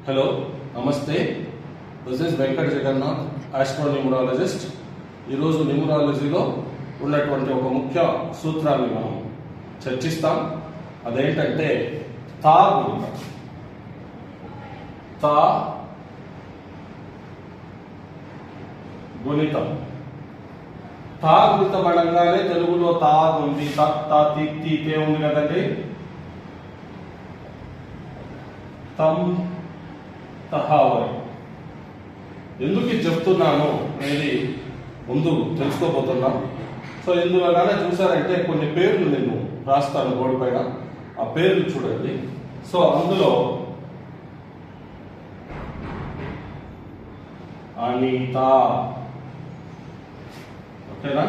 Hello నమస్తే, this is Venkata Jagannath, astronumerologist. ఈరోజు న్యూమరాలజీలో ఉన్నటువంటి ఒక ముఖ్య సూత్రాన్ని మనం చర్చిస్తాం. అదేంటంటే తా గుణితం. తా గుణితం. తా గుణితం అనగానే తెలుగులో తా ఉంది, తా తీతే ఉంది కదండి. తం తహావరి. ఎందుకు ఇది చెప్తున్నాను అనేది ముందు తెలుసుకోబోతున్నాం. సో ఇందులోగానే చూసారంటే కొన్ని పేర్లు నేను రాస్తాను బోర్డు పైన, ఆ పేర్లు చూడండి. సో అందులో అనిత, ఓకేనా.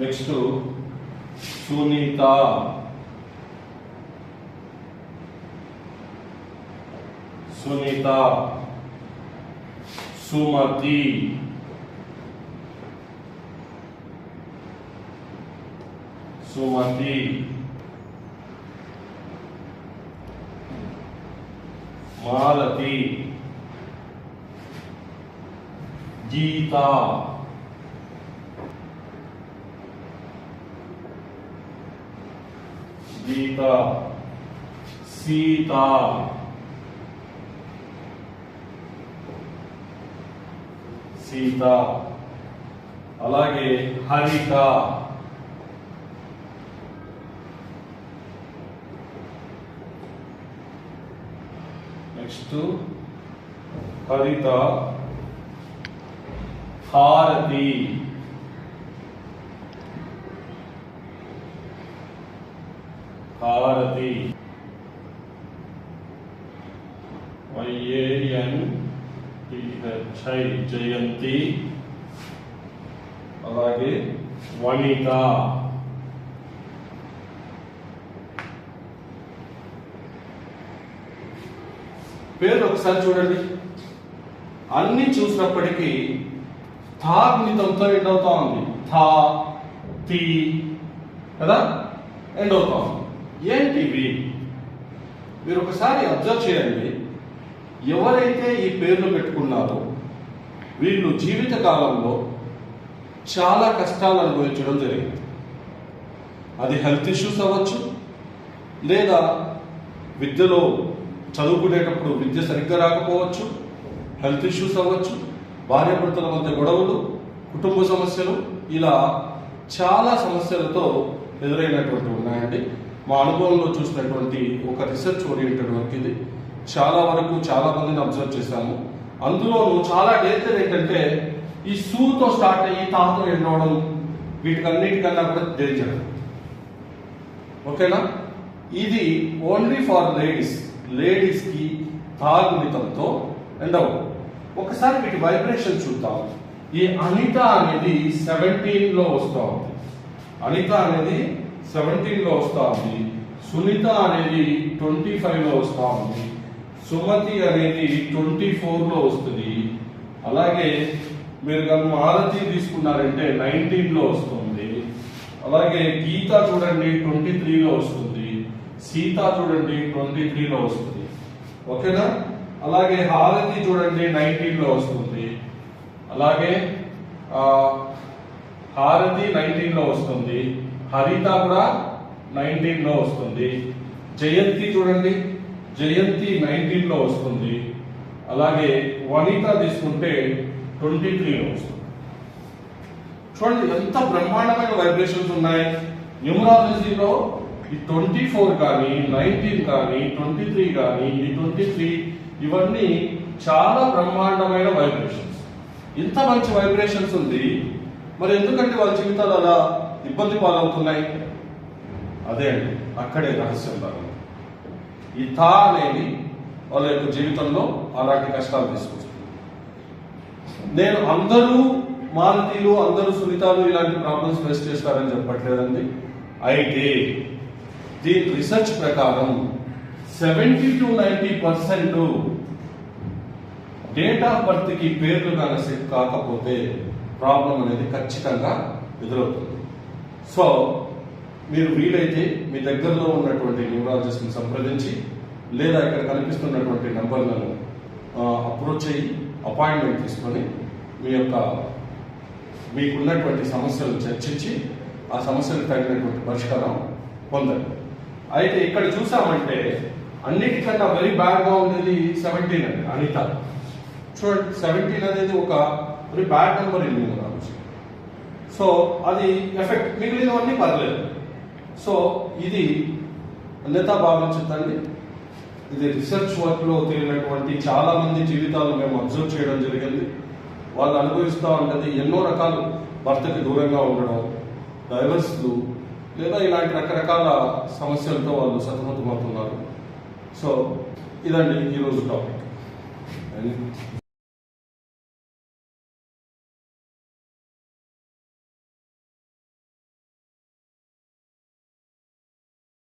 నెక్స్ట్ సునీత, సునీత, సుమతి, సుమతి, మాలతి, గీత, గీత, సీత, సీత, అలాగే హరిత, నెక్స్ట్ హరిత, హారతి, హారతి, జయంతి, అలాగే వనిత, పేరు ఒకసారి చూడండి. అన్ని చూసినప్పటికీ థా గుణితంతో ఎండ్ అవుతా ఉంది. థా, తి కదా ఎండ్ అవుతా ఉంది. ఏంటివి మీరు ఒకసారి అబ్జర్వ్ చేయండి. ఎవరైతే ఈ పేర్లు పెట్టుకున్నారో వీళ్ళు జీవిత కాలంలో చాలా కష్టాలు అనుభవించడం జరిగింది. అది హెల్త్ ఇష్యూస్ అవ్వచ్చు, లేదా విద్యలో చదువుకునేటప్పుడు విద్య సరిగ్గా రాకపోవచ్చు, హెల్త్ ఇష్యూస్ అవ్వచ్చు, భార్యాభర్తల మధ్య గొడవలు, కుటుంబ సమస్యలు, ఇలా చాలా సమస్యలతో ఎదురైనటువంటి ఉన్నాయండి. మా అనుభవంలో చూసినటువంటి ఒక రీసెర్చ్ ఓరియంటెడ్ వర్క్ ఇది. చాలా వరకు చాలా మందిని అబ్జర్వ్ చేశాము. అందులోనూ చాలా డేంజర్ ఏంటంటే ఈ సూతో స్టార్ట్ అయ్యి తాతో ఎండ్ అవడం, వీటికన్నిటికన్నా కూడా డేంజర్. ఓకేనా. ఇది ఓన్లీ ఫర్ లేడీస్. లేడీస్ కి తా గుణితంతో ఎండ్ అవ్వదు. ఒకసారి వీటి వైబ్రేషన్ చూద్దాం. ఈ అనిత అనేది 17 లో వస్తూ ఉంది. అనిత అనేది 17 లో వస్తూ ఉంది. సునీత అనేది 25 లో వస్తూ ఉంది. సుమతి అనేది 24 లో వస్తుంది. అలాగే మీరు కానీ మాలతి తీసుకున్నారంటే 19 లో వస్తుంది. అలాగే గీత చూడండి 23 లో వస్తుంది. సీత చూడండి 23 లో వస్తుంది. ఓకేనా. అలాగే హారతి చూడండి 19 లో వస్తుంది. అలాగే హారతి 19 లో వస్తుంది. హరిత కూడా 19 లో వస్తుంది. జయంతి చూడండి, జయంతి 19 లో వస్తుంది. అలాగే వనిత తీసుకుంటే 23 లో వస్తుంది. చూడండి ఎంత బ్రహ్మాండమైన వైబ్రేషన్స్ ఉన్నాయి న్యూమరాలజీలో. ఈ 24 కానీ, 19 కానీ, 23 కానీ, ఈ 23 ఇవన్నీ చాలా బ్రహ్మాండమైన వైబ్రేషన్స్. ఇంత మంచి వైబ్రేషన్స్ ఉంది, మరి ఎందుకంటే వాళ్ళ జీవితాలు అలా ఇబ్బంది పాలవుతున్నాయి? అదే అండి, అక్కడే రహస్యం దాని. ఈ తా అనేది వాళ్ళ యొక్క జీవితంలో అలాంటి కష్టాలు తీసుకొస్తుంది. నేను అందరూ మాలతీలు, అందరూ సునీతాలు ఇలాంటి ప్రాబ్లమ్స్ ఫేస్ చేస్తారని చెప్పట్లేదండి. అయితే దీని రీసెర్చ్ ప్రకారం 70 to 90% డేట్ ఆఫ్ బర్త్ కి పేర్లు కానీ సెట్ కాకపోతే ప్రాబ్లం అనేది ఖచ్చితంగా ఎదురవుతుంది. సో మీరు వీలైతే మీ దగ్గరలో ఉన్నటువంటి న్యూమరాలజిస్ట్ని సంప్రదించి లేదా ఇక్కడ కనిపిస్తున్నటువంటి నెంబర్లను అప్రోచ్ అయ్యి అపాయింట్మెంట్ తీసుకొని మీకున్నటువంటి సమస్యలు చర్చించి ఆ సమస్యలకు తగినటువంటి పరిష్కారం పొందండి. అయితే ఇక్కడ చూసామంటే అన్నిటికన్నా వెరీ బ్యాడ్గా ఉండేది 17 అండి. అనిత చూడండి, 17 అనేది ఒక very bad number in numerology. So అది ఎఫెక్ట్, మిగిలినవన్నీ పర్లేదు. సో ఇది అన్యత భావించద్దండి. ఇది రీసెర్చ్ వర్క్లో తేలినటువంటి చాలా మంది జీవితాలు మేము అబ్జర్వ్ చేయడం జరిగింది. వాళ్ళు అనుభవిస్తూ ఉన్నది ఎన్నో రకాలు, భర్తకి దూరంగా ఉండడం, డైవర్స్లు, లేదా ఇలాంటి రకరకాల సమస్యలతో వాళ్ళు సతమతమవుతున్నారు. సో ఇదండి ఈరోజు టాపిక్.